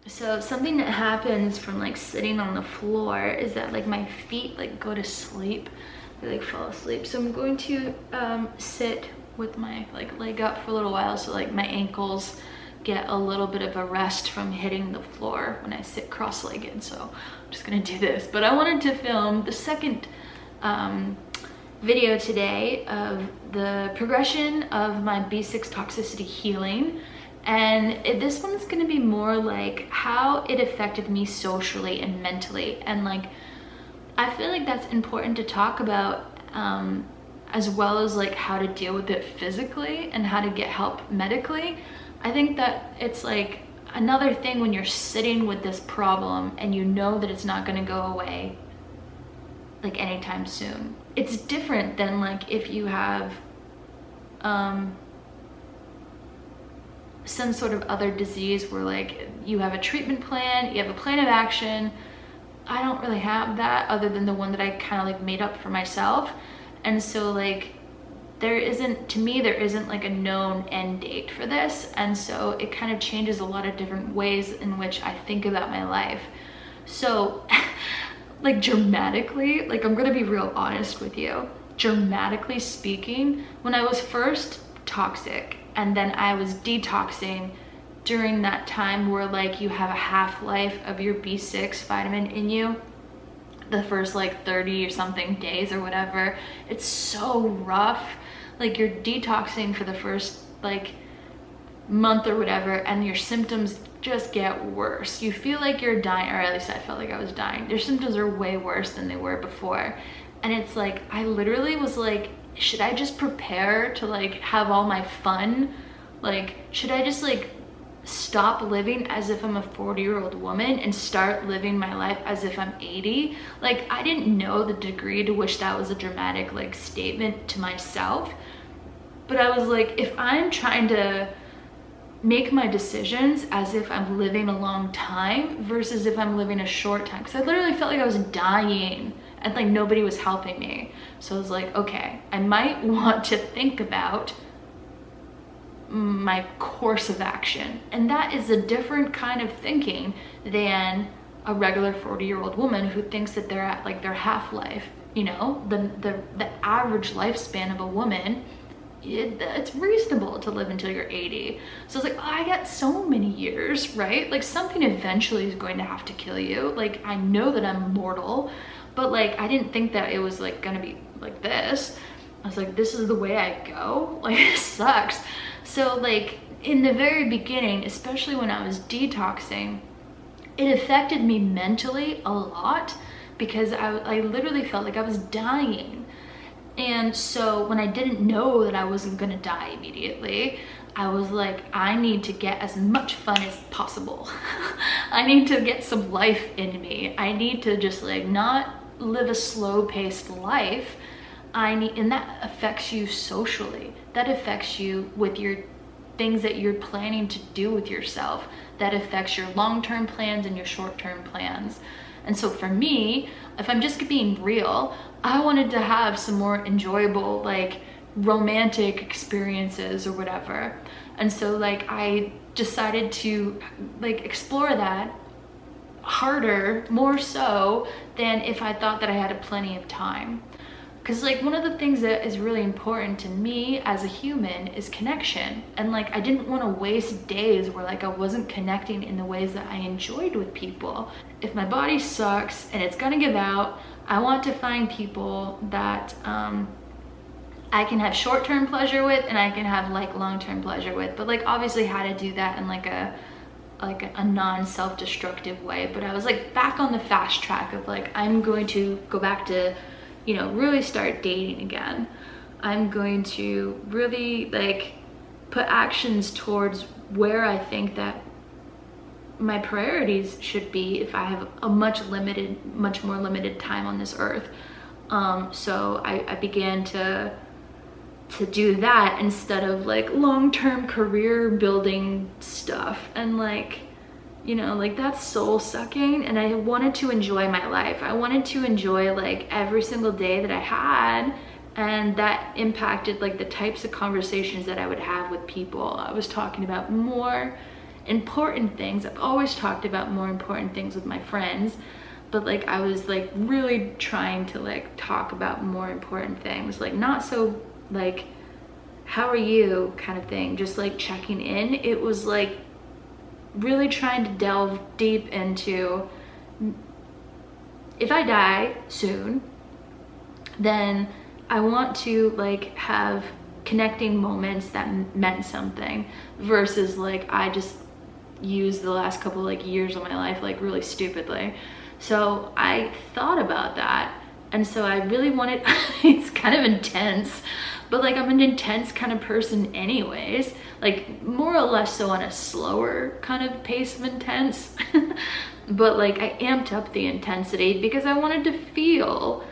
So something that happens from like sitting on the floor is that like my feet like go to sleep, they like fall asleep. So I'm going to sit with my like leg up for a little while, so like my ankles get a little bit of a rest from hitting the floor when I sit cross-legged. So I'm just gonna do this, but I wanted to film the second video today of the progression of my B6 toxicity healing. And this one's gonna be more like how it affected me socially and mentally. And like, I feel like that's important to talk about, as well as like how to deal with it physically and how to get help medically. I think that it's like another thing when you're sitting with this problem and you know that it's not gonna go away like anytime soon. It's different than like if you have some sort of other disease where like you have a treatment plan, you have a plan of action. I don't really have that other than the one that I kind of like made up for myself. And so like there isn't like a known end date for this. And so it kind of changes a lot of different ways in which I think about my life. So like dramatically, like I'm gonna be real honest with you, dramatically speaking, when I was first toxic and then I was detoxing during that time where like you have a half-life of your B6 vitamin in you, the first like 30 or something days or whatever, it's so rough. Like you're detoxing for the first like month or whatever, and your symptoms just get worse. You feel like you're dying, or at least I felt like I was dying. Your symptoms are way worse than they were before. And it's like, I literally was like, should I just prepare to like have all my fun? Like, should I just like stop living as if I'm a 40-year-old woman and start living my life as if I'm 80? Like, I didn't know the degree to which that was a dramatic like statement to myself. But I was like, if I'm trying to make my decisions as if I'm living a long time versus if I'm living a short time, because I literally felt like I was dying and like nobody was helping me. So I was like, okay, I might want to think about my course of action. And that is a different kind of thinking than a regular 40-year-old woman who thinks that they're at like their half-life. You know, the average lifespan of a woman, it's reasonable to live until you're 80. So it's like, oh, I got so many years, right? Like something eventually is going to have to kill you. Like I know that I'm mortal, but like I didn't think that it was like gonna be like this. I was like, this is the way I go? Like it sucks. So like in the very beginning, especially when I was detoxing, it affected me mentally a lot because I literally felt like I was dying. And so when I didn't know that I wasn't gonna die immediately, I was like, I need to get as much fun as possible. I need to get some life in me. I need to just like not live a slow-paced life. And that affects you socially. That affects you with your things that you're planning to do with yourself. That affects your long-term plans and your short-term plans. And so for me, if I'm just being real, I wanted to have some more enjoyable, like romantic experiences or whatever. And so like I decided to like explore that harder, more so than if I thought that I had plenty of time. Because like one of the things that is really important to me as a human is connection. And like I didn't want to waste days where like I wasn't connecting in the ways that I enjoyed with people. If my body sucks and it's gonna give out, I want to find people that I can have short-term pleasure with and I can have like long-term pleasure with. But like obviously how to do that in like a non-self-destructive way. But I was like back on the fast track of like, I'm going to go back to, you know, really start dating again. I'm going to really like put actions towards where I think that my priorities should be if I have a much more limited time on this earth. So I began to do that instead of like long-term career building stuff. And like, you know, like that's soul sucking. And I wanted to enjoy my life. I wanted to enjoy like every single day that I had. And that impacted like the types of conversations that I would have with people. I was talking about more important things. I've always talked about more important things with my friends, but like I was like really trying to like talk about more important things, like not so like how are you kind of thing, just like checking in. It was like really trying to delve deep into, if I die soon, then I want to like have connecting moments that meant something, versus like I just used the last couple like years of my life like really stupidly. So I thought about that, and so I really wanted it's kind of intense, but like I'm an intense kind of person anyways, like more or less so on a slower kind of pace of intense. But like I amped up the intensity because I wanted to feel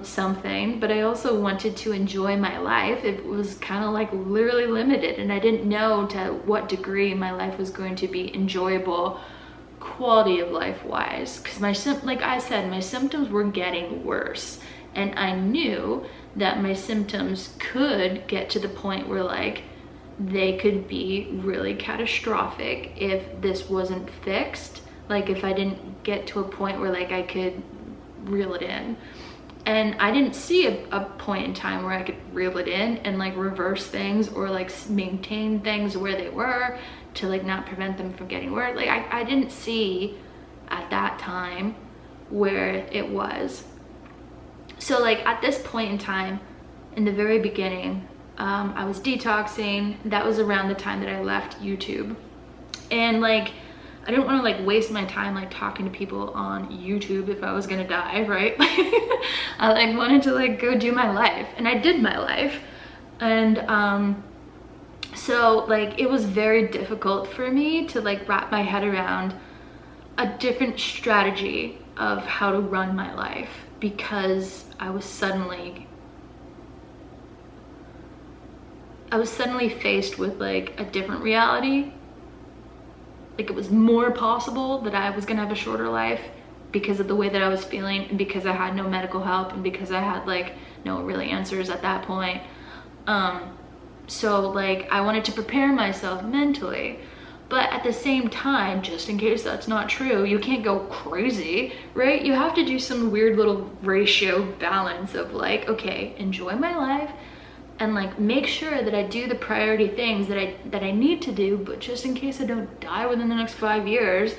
something, but I also wanted to enjoy my life. It was kind of like literally limited, and I didn't know to what degree my life was going to be enjoyable quality of life wise, because like I said, my symptoms were getting worse, and I knew that my symptoms could get to the point where like they could be really catastrophic if this wasn't fixed, like if I didn't get to a point where like I could reel it in. And I didn't see a point in time where I could reel it in and like reverse things or like maintain things where they were to like not prevent them from getting worse. Like I didn't see at that time where it was. So like at this point in time, in the very beginning, I was detoxing. That was around the time that I left YouTube. And like, I didn't want to like waste my time like talking to people on YouTube if I was gonna die, right? I like wanted to like go do my life, and I did my life. And so like it was very difficult for me to like wrap my head around a different strategy of how to run my life, because I was suddenly faced with like a different reality. Like it was more possible that I was gonna have a shorter life because of the way that I was feeling, and because I had no medical help, and because I had like no really answers at that point. So like I wanted to prepare myself mentally, but at the same time, just in case that's not true, you can't go crazy, right? You have to do some weird little ratio balance of like, okay, enjoy my life, and like make sure that I do the priority things that I need to do, but just in case I don't die within the next 5 years,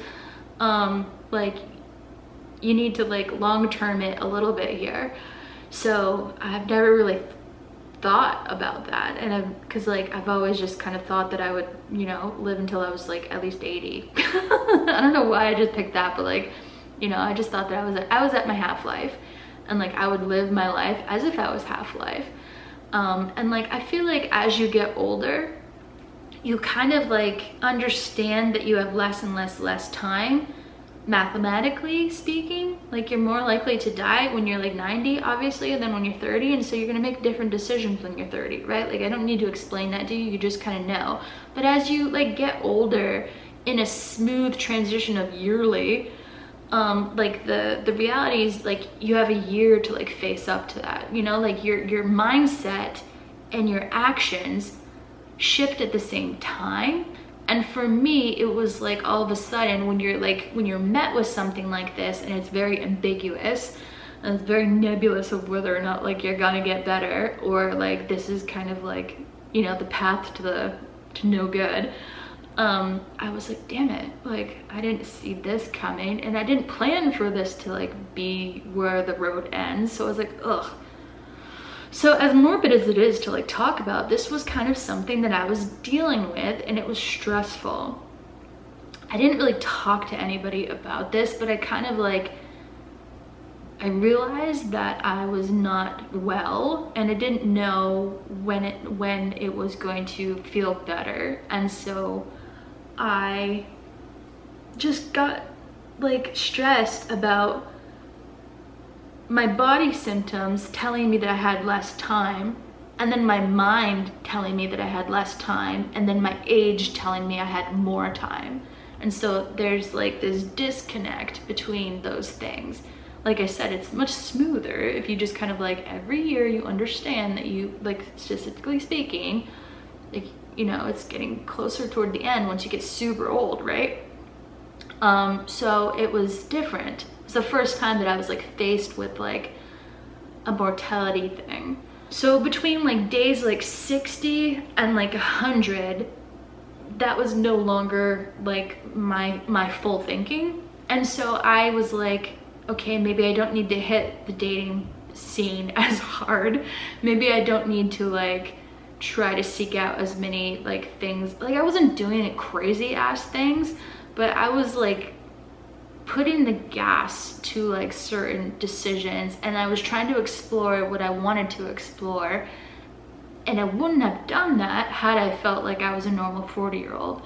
like you need to like long term it a little bit here. So I've never really thought about that, and because like I've always just kind of thought that I would, you know, live until I was like at least 80. I don't know why I just picked that, but like, you know, I just thought that I was at my half-life, and like I would live my life as if I was half-life. And like I feel like as you get older, you kind of like understand that you have less and less time, mathematically speaking. Like you're more likely to die when you're like 90 obviously than when you're 30, and so you're gonna make different decisions when you're 30, right? Like I don't need to explain that to you, you just kind of know. But as you like get older in a smooth transition of yearly, like the reality is like you have a year to like face up to that, you know, like your mindset and your actions shift at the same time. And for me, it was like all of a sudden when you're met with something like this, and it's very ambiguous and it's very nebulous of whether or not like you're gonna get better, or like this is kind of like, you know, the path to no good. I was like, damn it, like I didn't see this coming, and I didn't plan for this to like be where the road ends. So I was like, ugh. So as morbid as it is to like talk about, this was kind of something that I was dealing with, and it was stressful. I didn't really talk to anybody about this, but I kind of like, I realized that I was not well, and I didn't know when it was going to feel better. And so I just got like stressed about my body symptoms telling me that I had less time, and then my mind telling me that I had less time, and then my age telling me I had more time. And so there's like this disconnect between those things. Like I said, it's much smoother if you just kind of like every year you understand that you, like statistically speaking, like you know, it's getting closer toward the end once you get super old, right? So it was different. It's the first time that I was like faced with like a mortality thing. So between like days like 60 and like 100, that was no longer like my full thinking. And so I was like, okay, maybe I don't need to hit the dating scene as hard. Maybe I don't need to like try to seek out as many like things. Like I wasn't doing it crazy ass things, but I was like putting the gas to like certain decisions, and I was trying to explore what I wanted to explore. And I wouldn't have done that had I felt like I was a normal 40-year-old.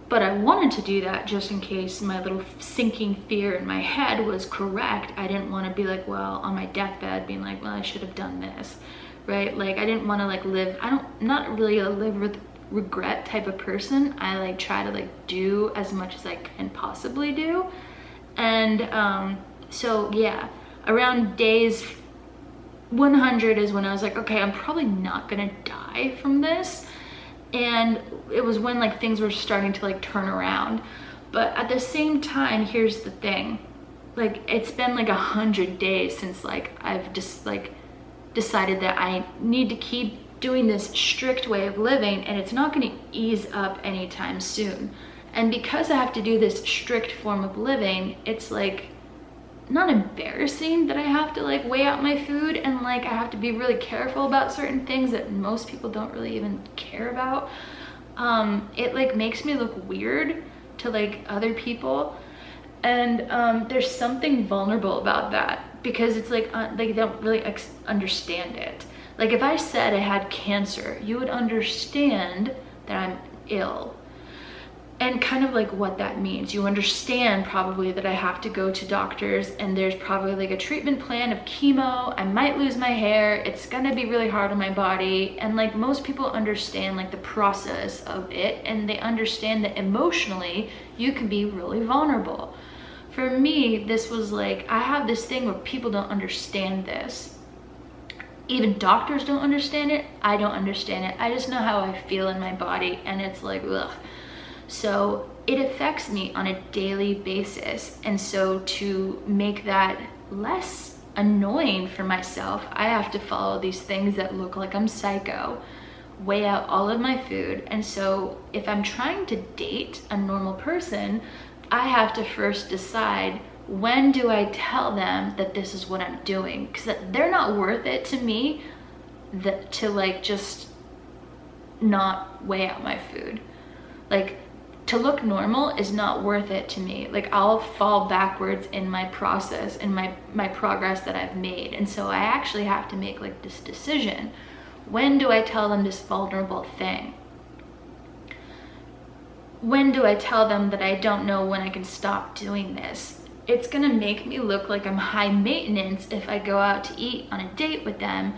But I wanted to do that just in case my little sinking fear in my head was correct. I didn't want to be like, well, on my deathbed being like, well, I should have done this, right? Like I didn't want to like live, not really a live with regret type of person. I like try to like do as much as I can possibly do. And so yeah, around days 100 is when I was like, okay, I'm probably not gonna die from this. And it was when like things were starting to like turn around. But at the same time, here's the thing, like it's been like 100 days since like I've just like decided that I need to keep doing this strict way of living, and it's not going to ease up anytime soon. And because I have to do this strict form of living, it's like not embarrassing that I have to like weigh out my food, and like I have to be really careful about certain things that most people don't really even care about. It like makes me look weird to like other people, and there's something vulnerable about that, because it's like they don't really understand it. Like if I said I had cancer, you would understand that I'm ill, and kind of like what that means. You understand probably that I have to go to doctors, and there's probably like a treatment plan of chemo. I might lose my hair. It's gonna be really hard on my body. And like most people understand like the process of it, and they understand that emotionally you can be really vulnerable. For me, this was like, I have this thing where people don't understand this. Even doctors don't understand it. I don't understand it. I just know how I feel in my body, and it's like, ugh. So it affects me on a daily basis. And so to make that less annoying for myself, I have to follow these things that look like I'm psycho, weigh out all of my food. And so if I'm trying to date a normal person, I have to first decide, when do I tell them that this is what I'm doing? Because they're not worth it to me to like just not weigh out my food. Like to look normal is not worth it to me. Like I'll fall backwards in my process and my progress that I've made. And so I actually have to make like this decision. When do I tell them this vulnerable thing? When do I tell them that I don't know when I can stop doing this? It's gonna make me look like I'm high maintenance if I go out to eat on a date with them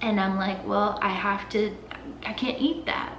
and I'm like, well, I can't eat that.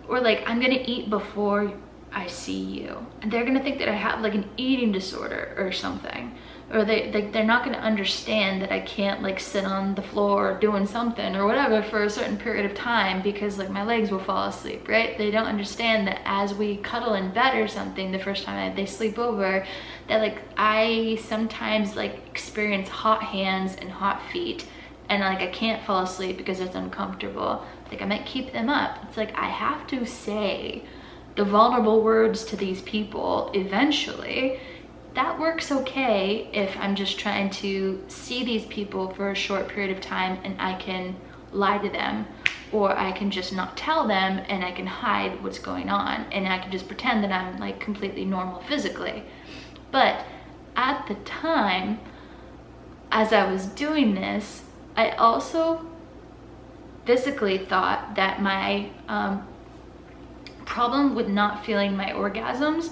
Or like, I'm gonna eat before I see you. And they're gonna think that I have like an eating disorder or something. Or they're not gonna understand that I can't like sit on the floor doing something or whatever for a certain period of time because like my legs will fall asleep, right? They don't understand that as we cuddle in bed or something, the first time they sleep over, that like I sometimes like experience hot hands and hot feet, and like I can't fall asleep because it's uncomfortable. Like I might keep them up. It's like I have to say the vulnerable words to these people eventually. That works okay if I'm just trying to see these people for a short period of time and I can lie to them, or I can just not tell them and I can hide what's going on and I can just pretend that I'm like completely normal physically. But at the time, as I was doing this, I also physically thought that my problem with not feeling my orgasms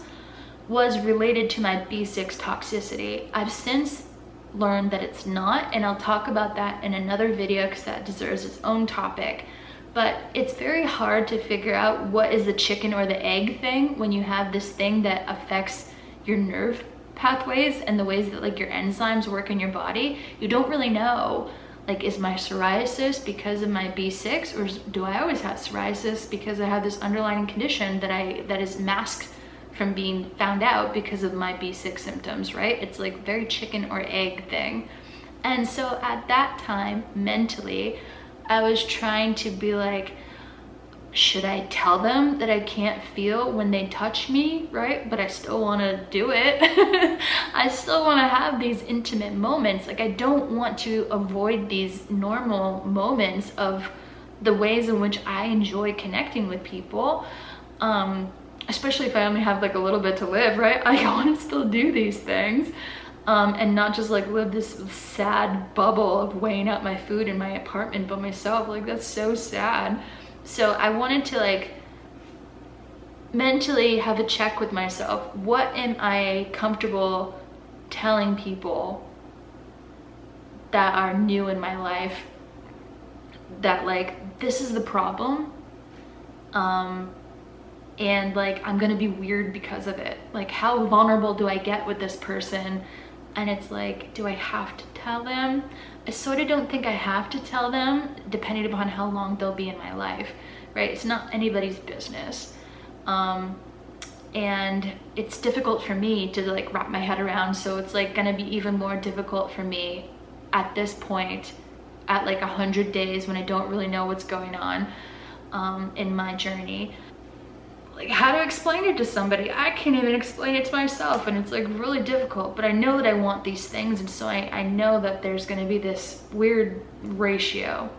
was related to my B6 toxicity. I've since learned that it's not, and I'll talk about that in another video because that deserves its own topic. But it's very hard to figure out what is the chicken or the egg thing when you have this thing that affects your nerve pathways and the ways that like your enzymes work in your body. You don't really know Like, is my psoriasis because of my B6, or do I always have psoriasis because I have this underlying condition that is masked from being found out because of my B6 symptoms, right? It's like very chicken or egg thing. And so at that time, mentally, I was trying to be like, should I tell them that I can't feel when they touch me, right? But I still want to do it. I still want to have these intimate moments. Like, I don't want to avoid these normal moments of the ways in which I enjoy connecting with people. Especially if I only have like a little bit to live, right? I want to still do these things. And not just like live this sad bubble of weighing out my food in my apartment by myself. Like, that's so sad. So I wanted to like mentally have a check with myself. What am I comfortable telling people that are new in my life, that like, this is the problem, and like, I'm gonna be weird because of it. Like, how vulnerable do I get with this person? And it's like, do I have to tell them? I sort of don't think I have to tell them, depending upon how long they'll be in my life, right? It's not anybody's business. And it's difficult for me to like wrap my head around. So it's like gonna be even more difficult for me at this point, at like 100 days, when I don't really know what's going on in my journey. Like, how to explain it to somebody? I can't even explain it to myself, and it's like really difficult. But I know that I want these things, and so I know that there's gonna be this weird ratio.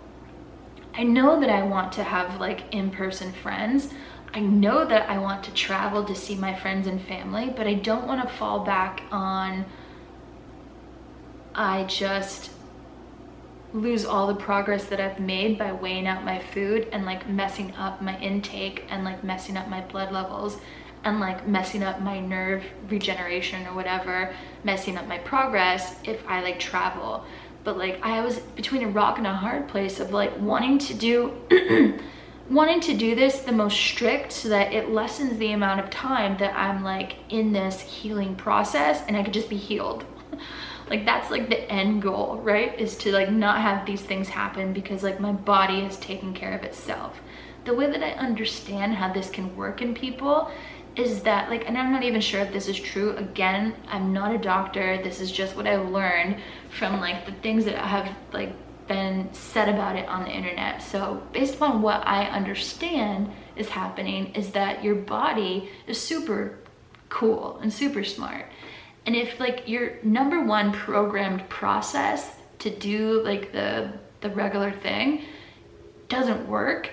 I know that I want to have like in-person friends. I know that I want to travel to see my friends and family, but I don't want to fall back on, I just lose all the progress that I've made by weighing out my food and like messing up my intake and like messing up my blood levels and like messing up my nerve regeneration or whatever, messing up my progress if I like travel. But like, I was between a rock and a hard place of like wanting to do this the most strict so that it lessens the amount of time that I'm like in this healing process and I could just be healed. Like, that's like the end goal, right? Is to like not have these things happen because like my body is taking care of itself. The way that I understand how this can work in people is that like, and I'm not even sure if this is true. Again, I'm not a doctor. This is just what I learned from like the things that have like been said about it on the internet. So based upon what I understand is happening is that your body is super cool and super smart. And if like your number one programmed process to do like the regular thing doesn't work,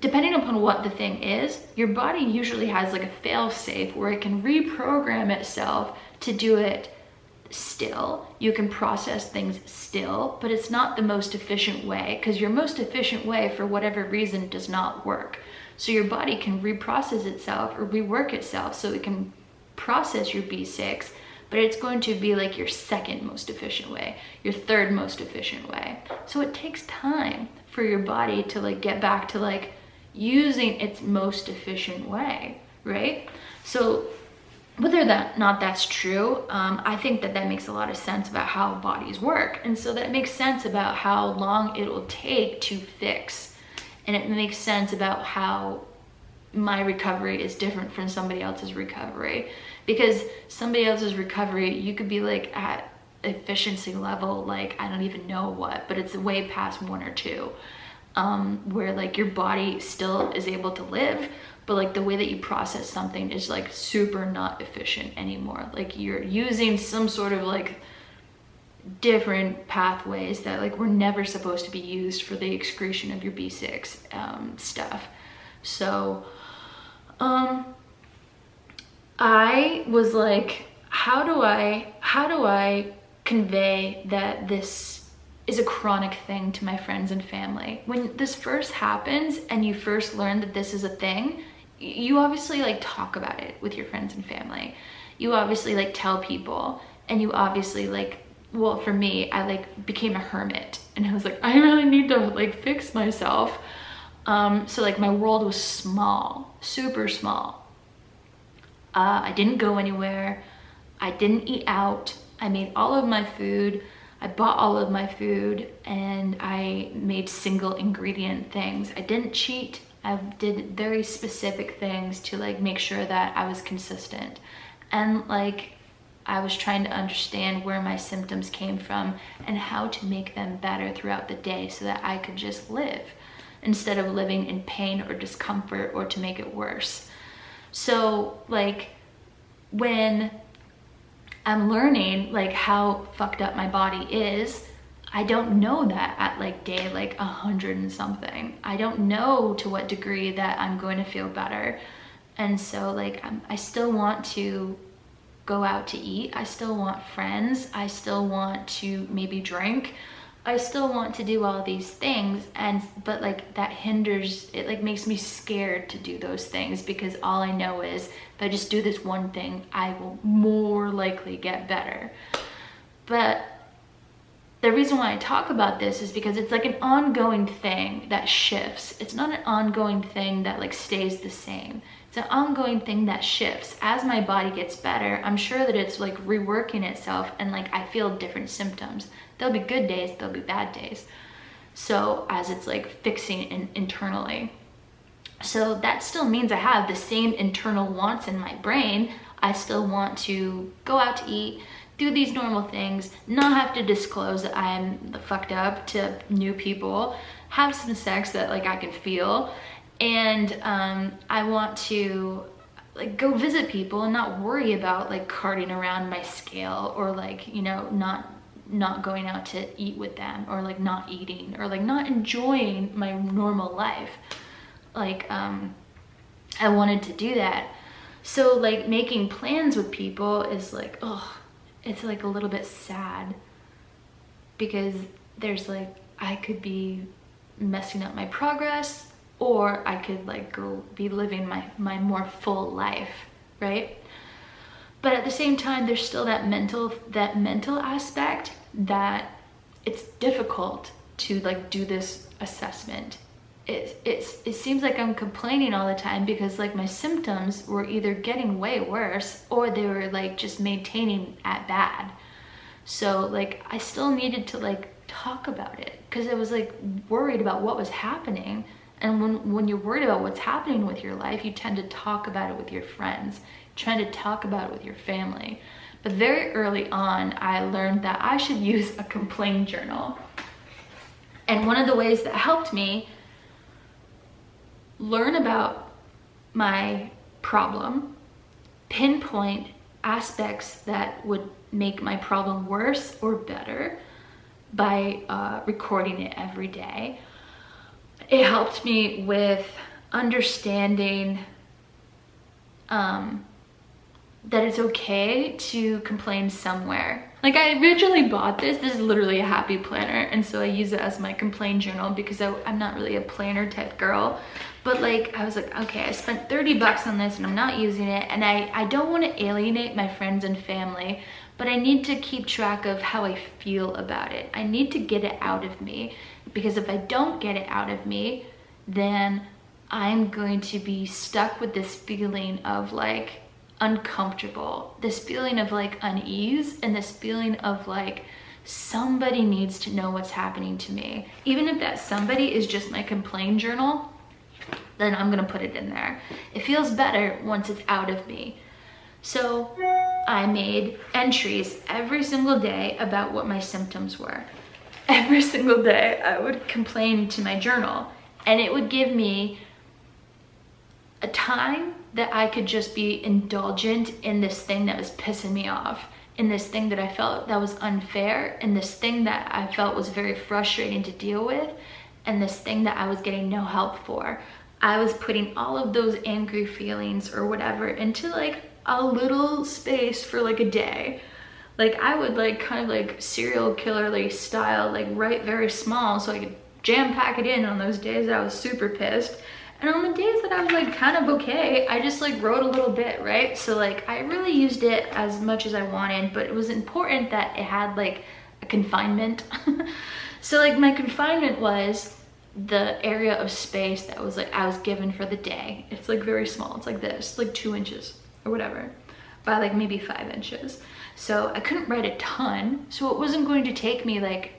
depending upon what the thing is, your body usually has like a fail safe where it can reprogram itself to do it still. You can process things still, but it's not the most efficient way, because your most efficient way for whatever reason does not work. So your body can reprocess itself or rework itself so it can process your B6, but it's going to be like your second most efficient way, your third most efficient way. So it takes time for your body to like get back to like using its most efficient way, right? So whether that's true, I think that makes a lot of sense about how bodies work. And so that makes sense about how long it will take to fix. And it makes sense about how my recovery is different from somebody else's recovery, because somebody else's recovery, you could be like at efficiency level, like I don't even know what, but it's way past 1 or 2, where like your body still is able to live, but like the way that you process something is like super not efficient anymore. Like you're using some sort of like different pathways that like were never supposed to be used for the excretion of your B6 stuff. So I was like, how do I convey that this is a chronic thing to my friends and family? When this first happens and you first learn that this is a thing, you obviously like talk about it with your friends and family. You obviously like tell people, and you obviously like, well, for me, I like became a hermit, and I was like, I really need to like fix myself. So like my world was small, super small. I didn't go anywhere. I didn't eat out. I made all of my food. I bought all of my food and I made single ingredient things. I didn't cheat. I did very specific things to like make sure that I was consistent. And like I was trying to understand where my symptoms came from and how to make them better throughout the day so that I could just live instead of living in pain or discomfort or to make it worse. So like when I'm learning like how fucked up my body is, I don't know that at like day like 100 and something. I don't know to what degree that I'm going to feel better. And so like I still want to go out to eat. I still want friends. I still want to maybe drink. I still want to do all these things, but like that hinders, it like makes me scared to do those things because all I know is if I just do this one thing, I will more likely get better. But the reason why I talk about this is because it's like an ongoing thing that shifts. It's not an ongoing thing that like stays the same. It's an ongoing thing that shifts. As my body gets better, I'm sure that it's like reworking itself and like I feel different symptoms. There'll be good days, there'll be bad days. So as it's like fixing internally. So that still means I have the same internal wants in my brain. I still want to go out to eat, do these normal things, not have to disclose that I'm fucked up to new people, have some sex that like I can feel, and I want to like go visit people and not worry about like carting around my scale or like, you know, not going out to eat with them or like not eating or like not enjoying my normal life. Like I wanted to do that. So like making plans with people is like, oh, it's like a little bit sad because there's like, I could be messing up my progress or I could like go be living my more full life, right? But at the same time, there's still that mental aspect that it's difficult to like do this assessment. It seems like I'm complaining all the time because like my symptoms were either getting way worse or they were like just maintaining at bad. So like I still needed to like talk about it because I was like worried about what was happening. And when you're worried about what's happening with your life, you tend to talk about it with your friends, trying to talk about it with your family. But very early on, I learned that I should use a complaint journal. And one of the ways that helped me learn about my problem, pinpoint aspects that would make my problem worse or better by recording it every day. It helped me with understanding that it's okay to complain somewhere. Like I originally bought this is literally a happy planner, and so I use it as my complaint journal because I'm not really a planner type girl. But like I was like, okay, I spent 30 bucks on this and I'm not using it, and I don't want to alienate my friends and family, but I need to keep track of how I feel about it. I need to get it out of me, because if I don't get it out of me, then I'm going to be stuck with this feeling of like uncomfortable, this feeling of like unease, and this feeling of like somebody needs to know what's happening to me. Even if that somebody is just my complaint journal, then I'm gonna put it in there. It feels better once it's out of me. So I made entries every single day about what my symptoms were. Every single day I would complain to my journal, and it would give me a time that I could just be indulgent in this thing that was pissing me off, in this thing that I felt that was unfair, in this thing that I felt was very frustrating to deal with, and this thing that I was getting no help for. I was putting all of those angry feelings or whatever into like a little space for like a day. Like I would like kind of like serial killerly style, like write very small so I could jam pack it in on those days that I was super pissed. And on the days that I was like kind of okay, I just like wrote a little bit, right? So like I really used it as much as I wanted, but it was important that it had like a confinement. So like my confinement was the area of space that was like I was given for the day. It's like very small, it's like this, like 2 inches or whatever. by like maybe 5 inches. So I couldn't write a ton. So it wasn't going to take me like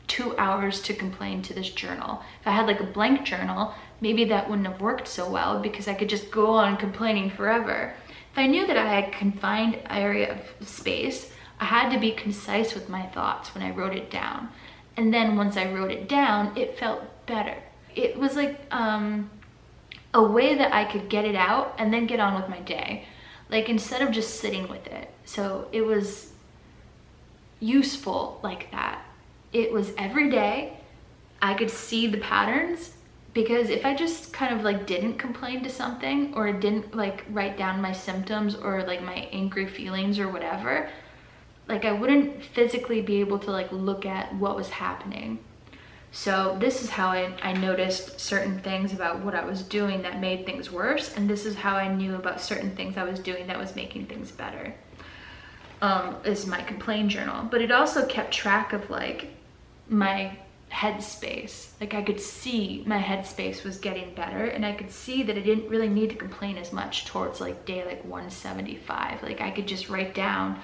2 hours to complain to this journal. If I had like a blank journal, maybe that wouldn't have worked so well because I could just go on complaining forever. If I knew that I had confined area of space, I had to be concise with my thoughts when I wrote it down. And then once I wrote it down, it felt better. It was like a way that I could get it out and then get on with my day. Like instead of just sitting with it. So it was useful like that. It was every day. I could see the patterns, because if I just kind of like didn't complain to something, or didn't like write down my symptoms or like my angry feelings or whatever, like I wouldn't physically be able to like look at what was happening. So this is how I noticed certain things about what I was doing that made things worse, and this is how I knew about certain things I was doing that was making things better. Is my complaint journal. But it also kept track of like my headspace. Like I could see my headspace was getting better, and I could see that I didn't really need to complain as much towards like day like 175. Like I could just write down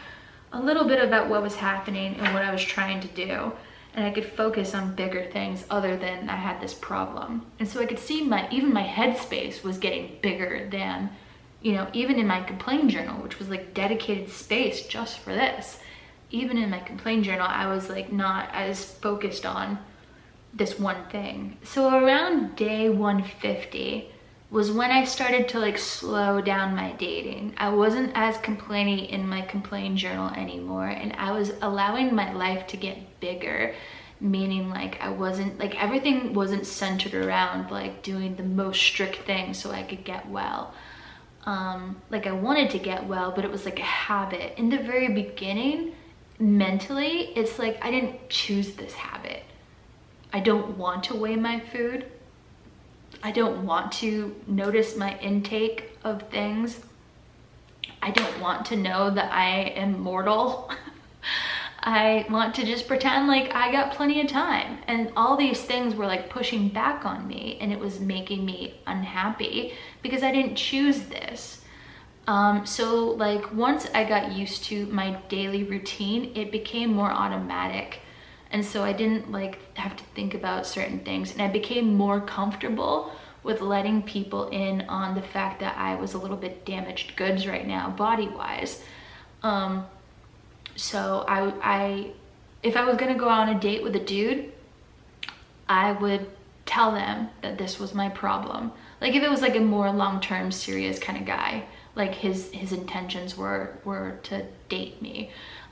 a little bit about what was happening and what I was trying to do, and I could focus on bigger things other than I had this problem. And so I could see even my headspace was getting bigger than, you know, even in my complaint journal, which was like dedicated space just for this. Even in my complaint journal, I was like not as focused on this one thing. So around day 150 was when I started to like slow down my dating. I wasn't as complaining in my complaint journal anymore, and I was allowing my life to get bigger, meaning like I wasn't like, everything wasn't centered around like doing the most strict thing so I could get well. Like I wanted to get well, but it was like a habit. In the very beginning, mentally, it's like I didn't choose this habit. I don't want to weigh my food. I don't want to notice my intake of things. I don't want to know that I am mortal. I want to just pretend like I got plenty of time. And all these things were like pushing back on me, and it was making me unhappy because I didn't choose this. So like once I got used to my daily routine, it became more automatic. And so I didn't like have to think about certain things, and I became more comfortable with letting people in on the fact that I was a little bit damaged goods right now, body-wise. So if I was gonna go on a date with a dude, I would tell them that this was my problem. Like if it was like a more long-term serious kind of guy, like his intentions were to date me,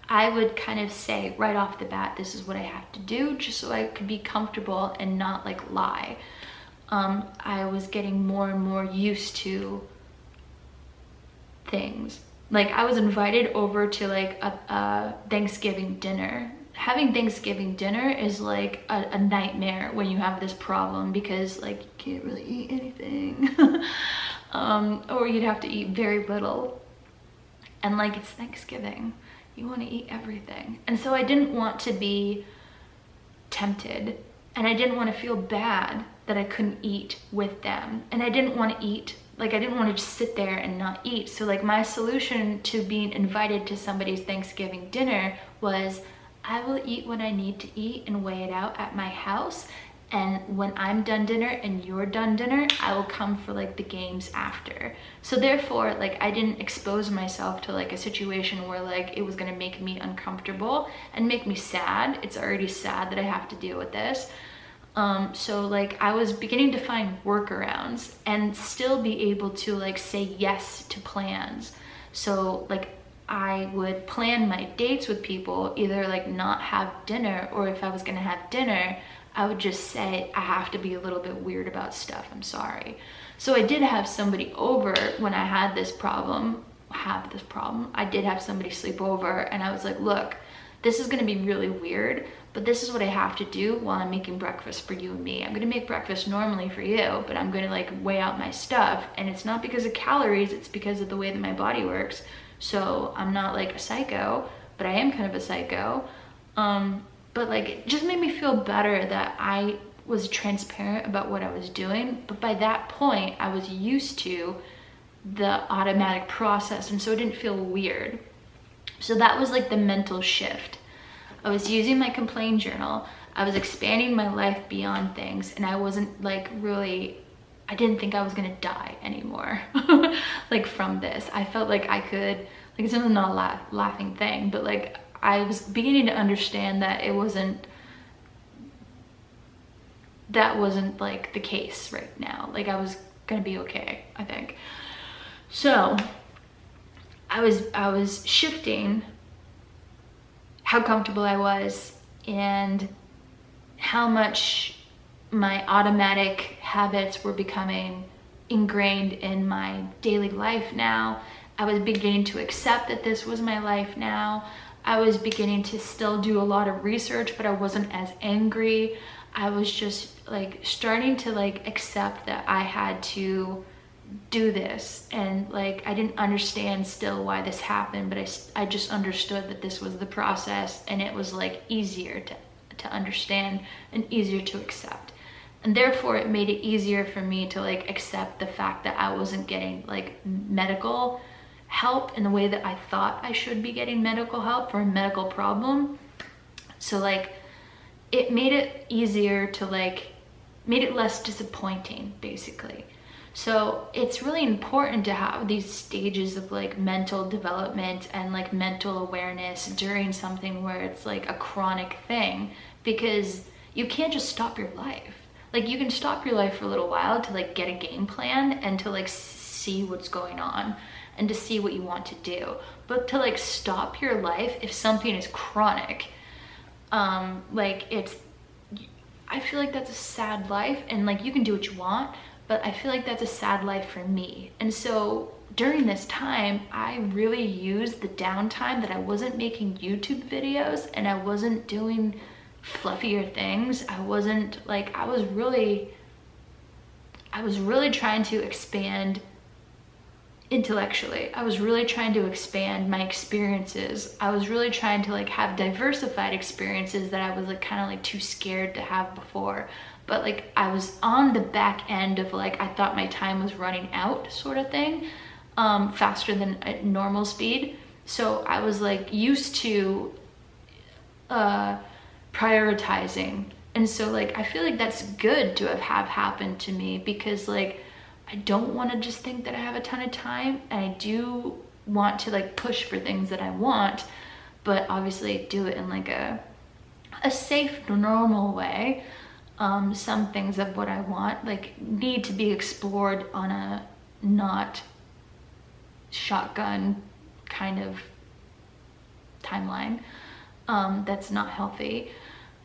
I would kind of say right off the bat, this is what I have to do, just so I could be comfortable and not like lie. I was getting more and more used to things. Like I was invited over to like a Thanksgiving dinner. Having Thanksgiving dinner is like a nightmare when you have this problem, because like you can't really eat anything. Or you'd have to eat very little. And like it's Thanksgiving. You want to eat everything. And so I didn't want to be tempted, and I didn't want to feel bad that I couldn't eat with them. And I didn't want to eat, like I didn't want to just sit there and not eat. So like my solution to being invited to somebody's Thanksgiving dinner was, I will eat what I need to eat and weigh it out at my house. And when I'm done dinner and you're done dinner, I will come for like the games after. So therefore, like I didn't expose myself to like a situation where like it was gonna make me uncomfortable and make me sad. It's already sad that I have to deal with this. So like I was beginning to find workarounds and still be able to like say yes to plans. So like I would plan my dates with people, either like not have dinner, or if I was gonna have dinner, I would just say, I have to be a little bit weird about stuff, I'm sorry. So I did have somebody over when I had this problem, I did have somebody sleep over, and I was like, look, this is gonna be really weird, but this is what I have to do while I'm making breakfast for you and me. I'm gonna make breakfast normally for you, but I'm gonna like weigh out my stuff, and it's not because of calories, it's because of the way that my body works. So I'm not like a psycho, but I am kind of a psycho. But like it just made me feel better that I was transparent about what I was doing. But by that point, I was used to the automatic process, and so it didn't feel weird. So that was like the mental shift. I was using my complaint journal, I was expanding my life beyond things, and I wasn't like really, I didn't think I was gonna die anymore like from this. I felt like I could, like, it's really not a laughing thing, but like I was beginning to understand that that wasn't like the case right now. Like I was gonna be okay, I think. So I was shifting how comfortable I was and how much my automatic habits were becoming ingrained in my daily life now. I was beginning to accept that this was my life now. I was beginning to still do a lot of research, but I wasn't as angry. I was just like starting to like accept that I had to do this, and like I didn't understand still why this happened, but I just understood that this was the process, and it was like easier to understand and easier to accept, and therefore it made it easier for me to like accept the fact that I wasn't getting like medical help in the way that I thought I should be getting medical help for a medical problem. So like it made it easier to like, made it less disappointing basically. So it's really important to have these stages of like mental development and like mental awareness during something where it's like a chronic thing, because you can't just stop your life. Like you can stop your life for a little while to like get a game plan and to like see what's going on and to see what you want to do. But to like stop your life if something is chronic, like I feel like that's a sad life, and like you can do what you want, but I feel like that's a sad life for me. And so during this time, I really used the downtime that I wasn't making YouTube videos and I wasn't doing fluffier things. I was really trying to expand intellectually. I was really trying to expand my experiences. I was really trying to like have diversified experiences that I was like kind of like too scared to have before. But like I was on the back end of like, I thought my time was running out sort of thing, faster than at normal speed. So I was like used to prioritizing. And so like, I feel like that's good to have happened to me, because like, I don't want to just think that I have a ton of time, and I do want to like push for things that I want, but obviously do it in like a safe, normal way. Some things of what I want like need to be explored on a not shotgun kind of timeline. That's not healthy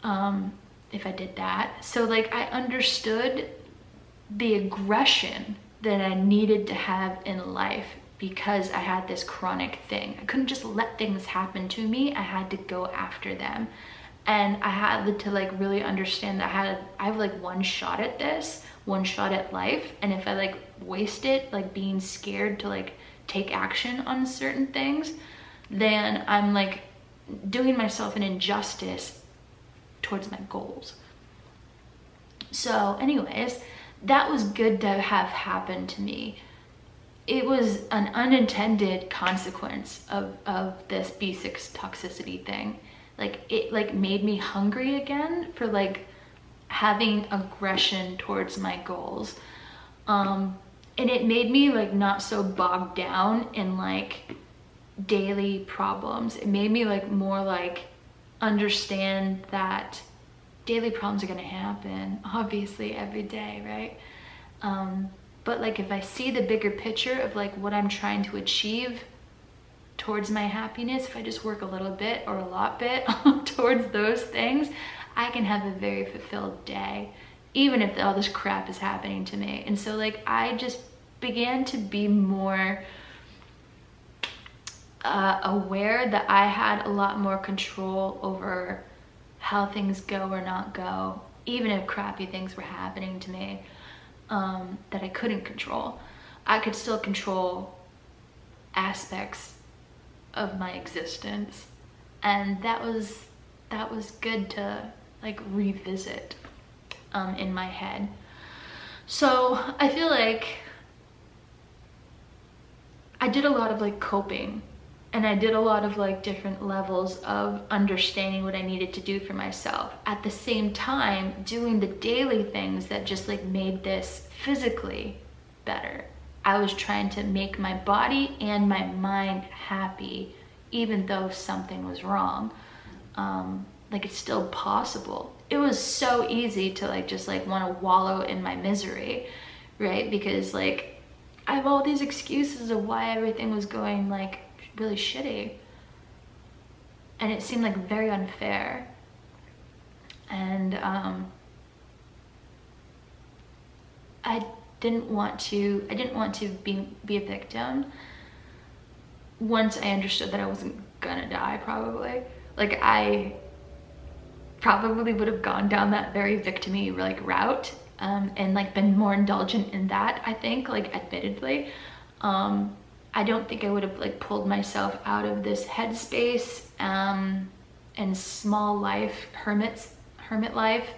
if I did that. So like I understood the aggression that I needed to have in life because I had this chronic thing. I couldn't just let things happen to me. I had to go after them. And I had to like really understand that I have like one shot at this, one shot at life. And if I like waste it, like being scared to like take action on certain things, then I'm like doing myself an injustice towards my goals. So anyways, that was good to have happened to me. It was an unintended consequence of this B6 toxicity thing. Like it like made me hungry again for like having aggression towards my goals. And it made me like not so bogged down in like daily problems. It made me like more like understand that daily problems are gonna happen, obviously every day, right? But like if I see the bigger picture of like what I'm trying to achieve towards my happiness, if I just work a little bit or a lot bit towards those things, I can have a very fulfilled day, even if all this crap is happening to me. And so like I just began to be more aware that I had a lot more control over how things go or not go, even if crappy things were happening to me that I couldn't control. I could still control aspects of my existence, and that was good to like revisit in my head. So I feel like I did a lot of like coping, and I did a lot of like different levels of understanding what I needed to do for myself. At the same time, doing the daily things that just like made this physically better. I was trying to make my body and my mind happy, even though something was wrong. Like it's still possible. It was so easy to like just like want to wallow in my misery, right? Because like I have all these excuses of why everything was going like really shitty, and it seemed like very unfair. And I didn't want to be a victim. Once I understood that I wasn't gonna die, probably, like I probably would have gone down that very victim-y like route, and like been more indulgent in that, I think, like admittedly. I don't think I would have like pulled myself out of this headspace and small life, hermit life,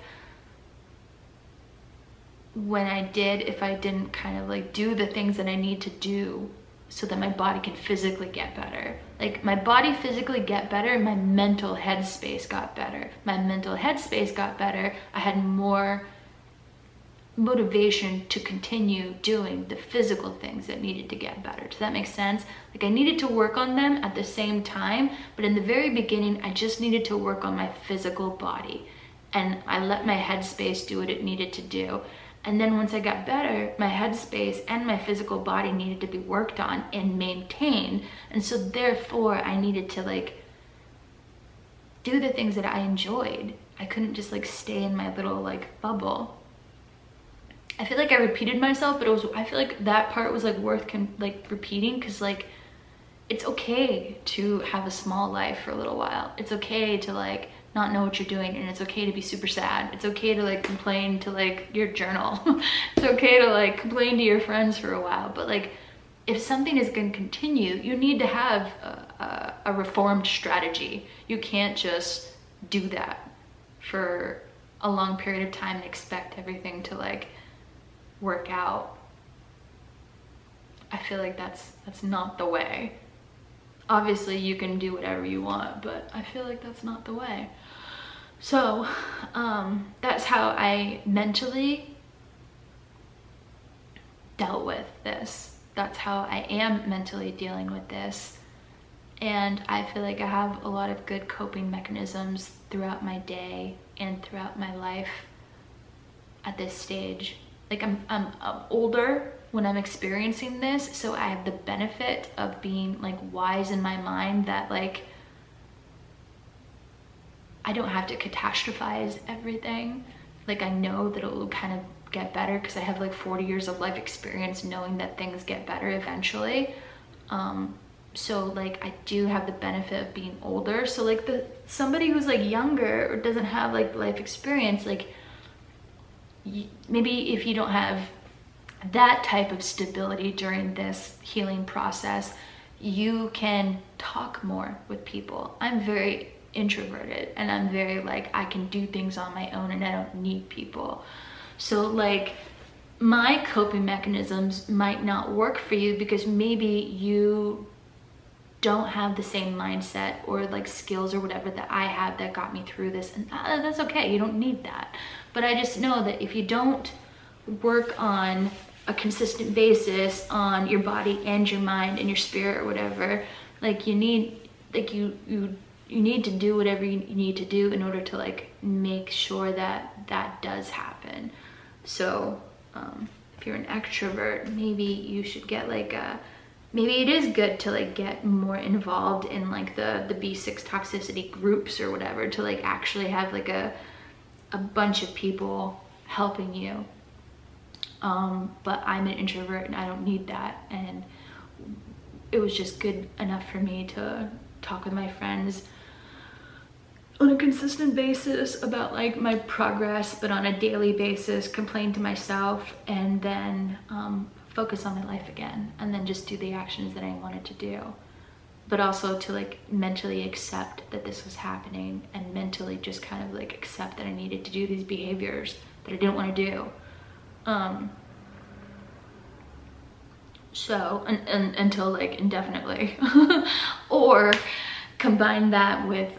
when I did, if I didn't kind of like do the things that I need to do so that my body can physically get better. Like my body physically get better, and my mental headspace got better. My mental headspace got better, I had more motivation to continue doing the physical things that needed to get better. Does that make sense? Like I needed to work on them at the same time, but in the very beginning, I just needed to work on my physical body, and I let my headspace do what it needed to do. And then once I got better, my headspace and my physical body needed to be worked on and maintained. And so therefore I needed to like do the things that I enjoyed. I couldn't just like stay in my little like bubble. I feel like I repeated myself, but I feel like that part was like worth repeating, because like it's okay to have a small life for a little while. It's okay to like not know what you're doing, and it's okay to be super sad. It's okay to like complain to like your journal. It's okay to like complain to your friends for a while, but like if something is going to continue, you need to have a reformed strategy. You can't just do that for a long period of time and expect everything to like work out. I feel like that's not the way. Obviously you can do whatever you want, but I feel like that's not the way. So that's how I mentally dealt with this. That's how I am mentally dealing with this. And I feel like I have a lot of good coping mechanisms throughout my day and throughout my life at this stage. Like I'm older when I'm experiencing this, so I have the benefit of being like wise in my mind that like I don't have to catastrophize everything. Like I know that it will kind of get better because I have like 40 years of life experience knowing that things get better eventually. So like I do have the benefit of being older. So like somebody who's like younger or doesn't have like life experience, like maybe if you don't have that type of stability during this healing process, you can talk more with people. I'm very introverted, and I'm very like, I can do things on my own and I don't need people. So like my coping mechanisms might not work for you because maybe you don't have the same mindset or like skills or whatever that I have that got me through this, and that's okay. You don't need that. But I just know that if you don't work on a consistent basis on your body and your mind and your spirit or whatever, like you need to do whatever you need to do in order to like make sure that that does happen. So if you're an extrovert, maybe you should get like maybe it is good to like get more involved in like the B6 toxicity groups or whatever, to like actually have like a bunch of people helping you. But I'm an introvert and I don't need that, and it was just good enough for me to talk with my friends on a consistent basis about like my progress, but on a daily basis complain to myself, and then focus on my life again, and then just do the actions that I wanted to do. But also to like mentally accept that this was happening, and mentally just kind of like accept that I needed to do these behaviors that I didn't want to do. So, until like indefinitely. Or combine that with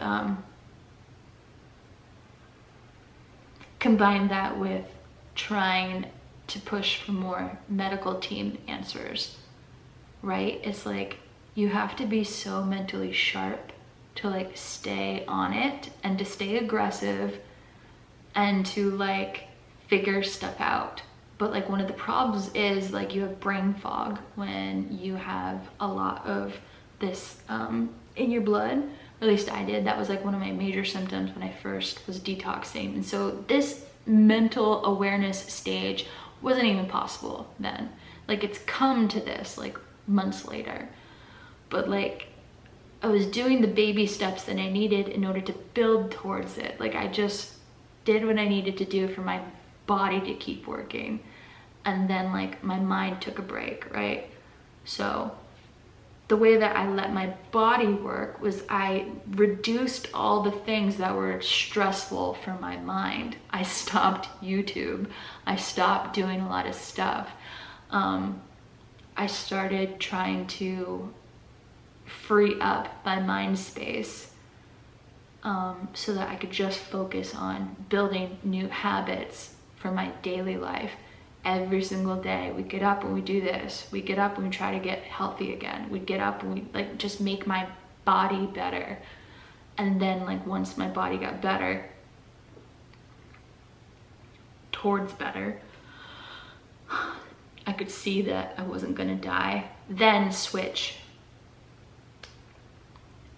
trying to push for more medical team answers, right? It's like you have to be so mentally sharp to like stay on it and to stay aggressive and to like figure stuff out. But like one of the problems is like you have brain fog when you have a lot of this in your blood. Or at least I did. That was like one of my major symptoms when I first was detoxing. And so this mental awareness stage wasn't even possible then. Like it's come to this like months later. But like I was doing the baby steps that I needed in order to build towards it. Like I just did what I needed to do for my body to keep working. And then like my mind took a break, right? So the way that I let my body work was I reduced all the things that were stressful for my mind. I stopped YouTube. I stopped doing a lot of stuff. I started trying to free up my mind space so that I could just focus on building new habits for my daily life. Every single day we get up and we do this. We get up and we try to get healthy again. We get up and we like just make my body better. And then like once my body got better, towards better, I could see that I wasn't gonna die. Then switch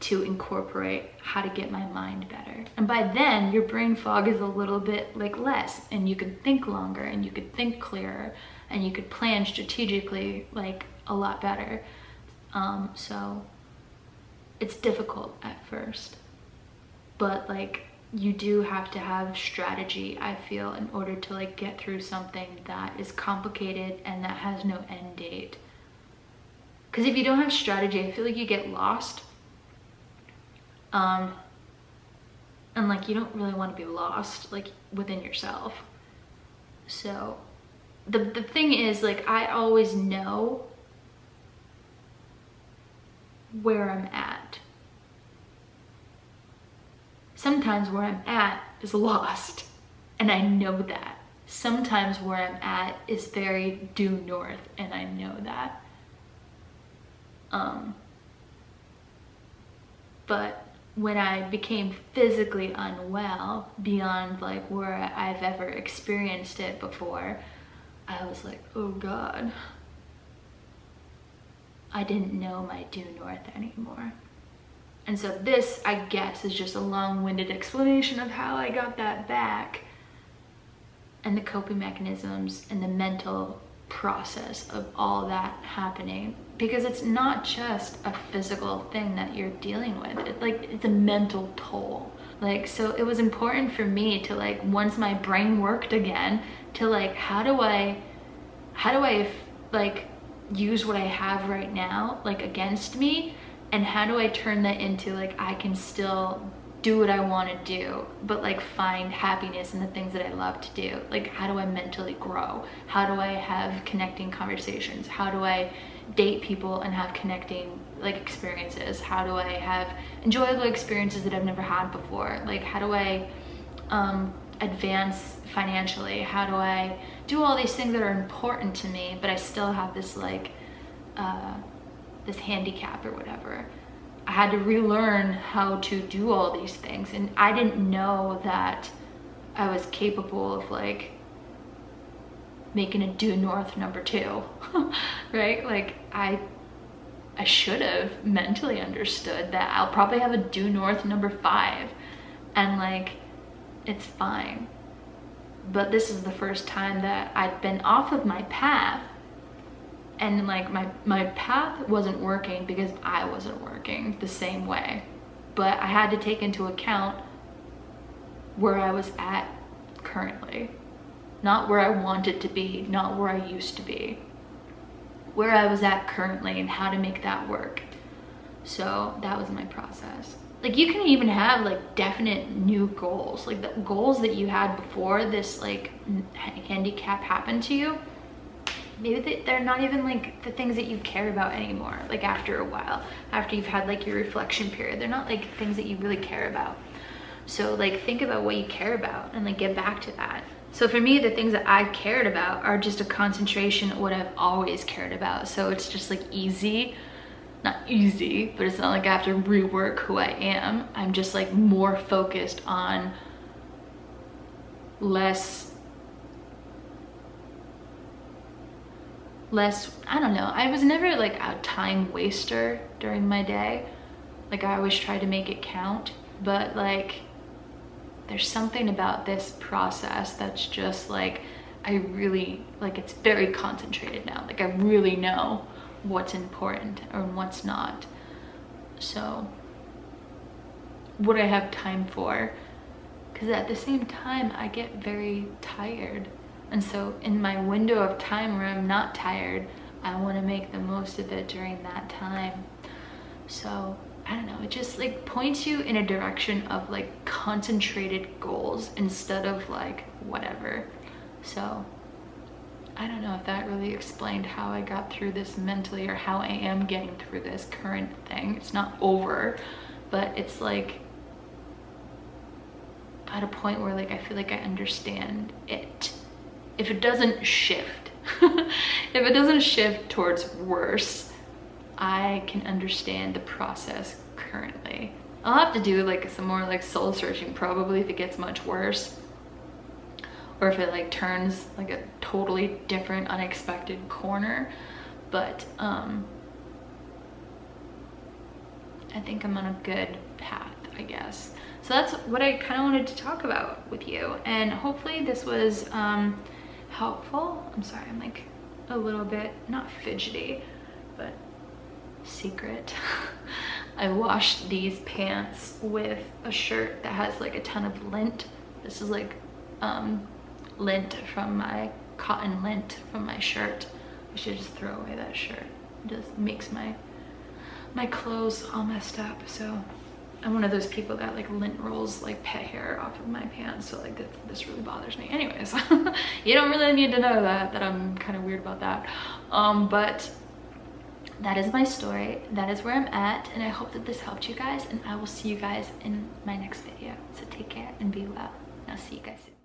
to incorporate how to get my mind better. And by then your brain fog is a little bit like less, and you could think longer and you could think clearer and you could plan strategically like a lot better. So it's difficult at first, but like you do have to have strategy, I feel, in order to like get through something that is complicated and that has no end date. Because if you don't have strategy, I feel like you get lost. And like you don't really want to be lost like within yourself. So the thing is like I always know where I'm at. Sometimes where I'm at is lost, and I know that. Sometimes where I'm at is very due north, and I know that. But when I became physically unwell beyond like where I've ever experienced it before, I was like, oh God, I didn't know my due north anymore. And so this, I guess, is just a long-winded explanation of how I got that back and the coping mechanisms and the mental process of all that happening. Because it's not just a physical thing that you're dealing with. It's a mental toll. Like, so it was important for me to like, once my brain worked again, to like, how do I like use what I have right now, like against me? And how do I turn that into like, I can still do what I want to do, but like find happiness in the things that I love to do? Like, how do I mentally grow? How do I have connecting conversations? How do I date people and have connecting like experiences? How do I have enjoyable experiences that I've never had before? Like, how do I advance financially? How do I do all these things that are important to me, but I still have this like this handicap or whatever? I had to relearn how to do all these things, and I didn't know that I was capable of like making a due north number 2, right? Like I should have mentally understood that I'll probably have a due north number 5, and like it's fine. But this is the first time that I'd been off of my path, and like my path wasn't working because I wasn't working the same way. But I had to take into account where I was at currently. Not where I wanted to be, not where I used to be. Where I was at currently and how to make that work. So that was my process. Like, you can even have like definite new goals. Like the goals that you had before this like handicap happened to you, maybe they're not even like the things that you care about anymore, like after a while, after you've had like your reflection period. They're not like things that you really care about. So like think about what you care about and like get back to that. So for me, the things that I cared about are just a concentration of what I've always cared about. So it's just like easy, not easy, but it's not like I have to rework who I am. I'm just like more focused on less, I don't know. I was never like a time waster during my day. Like I always try to make it count, but like there's something about this process that's just like, I really, like it's very concentrated now. Like I really know what's important or what's not. So what I have time for, because at the same time I get very tired. And so in my window of time where I'm not tired, I want to make the most of it during that time. So I don't know, it just like points you in a direction of like concentrated goals instead of like whatever. So I don't know if that really explained how I got through this mentally, or how I am getting through this current thing. It's not over, but it's like at a point where like I feel like I understand it. If it doesn't shift, if it doesn't shift towards worse, I can understand the process currently. I'll have to do like some more like soul searching probably if it gets much worse, or if it like turns like a totally different unexpected corner. But I think I'm on a good path, I guess. So that's what I kind of wanted to talk about with you, and hopefully this was helpful. I'm sorry, I'm like a little bit, not fidgety, but secret. I washed these pants with a shirt that has like a ton of lint. This is like lint from my cotton lint from my shirt. I should just throw away that shirt. It just makes my clothes all messed up. So I'm one of those people that like lint rolls like pet hair off of my pants. So like this really bothers me. Anyways, you don't really need to know that I'm kind of weird about that. But that is my story. That is where I'm at, and I hope that this helped you guys, and I will see you guys in my next video. So take care and be well, and I'll see you guys soon.